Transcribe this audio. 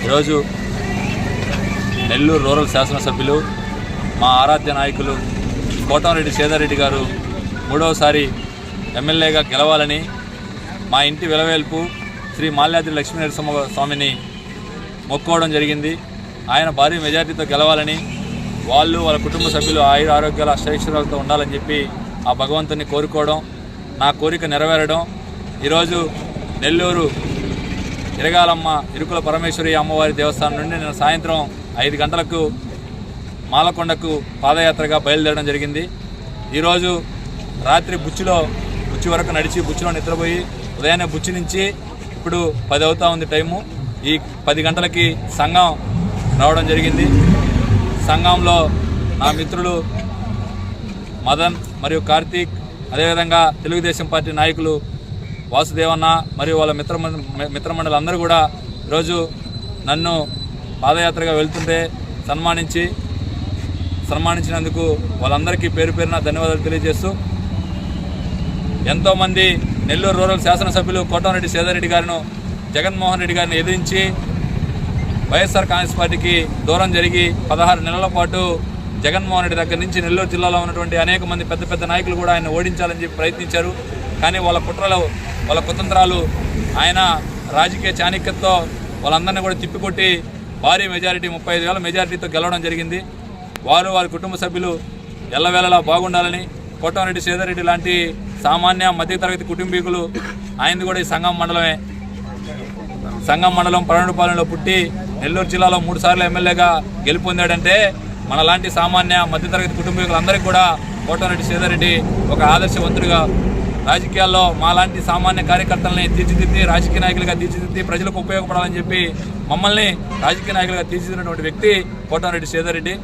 ఈరోజు నెల్లూరు రూరల్ శాసనసభ్యులు మా ఆరాధ్య నాయకులు కోటంరెడ్డి సేదారెడ్డి గారు మూడవసారి ఎమ్మెల్యేగా గెలవాలని మా ఇంటి వెలవేల్పు శ్రీ మాల్యాద్రి లక్ష్మీనరసింహ స్వామిని మొక్కుకోవడం జరిగింది. ఆయన భారీ మెజార్టీతో గెలవాలని, వాళ్ళు వాళ్ళ కుటుంబ సభ్యులు ఆయుర ఆరోగ్యాల అష్టైశ్వర్యాలతో ఉండాలని చెప్పి ఆ భగవంతుని కోరుకోవడం, నా కోరిక నెరవేరడం. ఈరోజు నెల్లూరు ఇరగాలమ్మ ఇరుకుల పరమేశ్వరి అమ్మవారి దేవస్థానం నుండి నేను సాయంత్రం 5 గంటలకు మాలకొండకు పాదయాత్రగా బయలుదేరడం జరిగింది. ఈరోజు రాత్రి బుచ్చి వరకు నడిచి బుచ్చిలో నిద్రపోయి ఉదయాన్నే బుచ్చి నుంచి ఇప్పుడు 10 అవుతా ఉంది టైము. ఈ 10 గంటలకి సంఘం రావడం జరిగింది. సంఘంలో నా మిత్రులు మదన్ మరియు కార్తీక్, అదేవిధంగా తెలుగుదేశం పార్టీ నాయకులు వాసుదేవన్న మరియు వాళ్ళ మిత్రమండలి అందరూ కూడా ఈరోజు నన్ను పాదయాత్రగా వెళ్తుంటే సన్మానించినందుకు వాళ్ళందరికీ పేరు పేరున ధన్యవాదాలు తెలియజేస్తూ, ఎంతోమంది నెల్లూరు రూరల్ శాసనసభ్యులు కోటంరెడ్డి సేదారెడ్డి గారిను, జగన్మోహన్ రెడ్డి గారిని ఎదిరించి వైఎస్ఆర్ కాంగ్రెస్ పార్టీకి దూరం జరిగి 16 నెలల పాటు జగన్మోహన్ రెడ్డి దగ్గర నుంచి నెల్లూరు జిల్లాలో ఉన్నటువంటి అనేక మంది పెద్ద పెద్ద నాయకులు కూడా ఆయన ఓడించాలని చెప్పి ప్రయత్నించారు. కానీ వాళ్ళ కుట్రలు, వాళ్ళ కుతంత్రాలు, ఆయన రాజకీయ చాణక్యంతో వాళ్ళందరినీ కూడా తిప్పికొట్టి భారీ మెజారిటీ 35,000 మెజారిటీతో గెలవడం జరిగింది. వారి కుటుంబ సభ్యులు ఎల్లవేళలా బాగుండాలని, కోటంరెడ్డి సేదారెడ్డి లాంటి సామాన్య మధ్యతరగతి కుటుంబీకులు, ఆయనది కూడా ఈ సంఘం మండలం పరణుపాలెంలో పుట్టి నెల్లూరు జిల్లాలో 3 సార్లు ఎమ్మెల్యేగా గెలుపొందాడంటే మనలాంటి సామాన్య మధ్యతరగతి కుటుంబీకులందరికీ కూడా కోటంరెడ్డి సేదారెడ్డి ఒక ఆదర్శవంతుడిగా, రాజకీయాల్లో మాలాంటి సామాన్య కార్యకర్తలని తీర్చిదిద్ది రాజకీయ నాయకులుగా తీర్చిదిద్ది ప్రజలకు ఉపయోగపడాలని చెప్పి మమ్మల్ని రాజకీయ నాయకులుగా తీర్చిదిద్దినటువంటి వ్యక్తి కోటంరెడ్డి సేదారెడ్డి.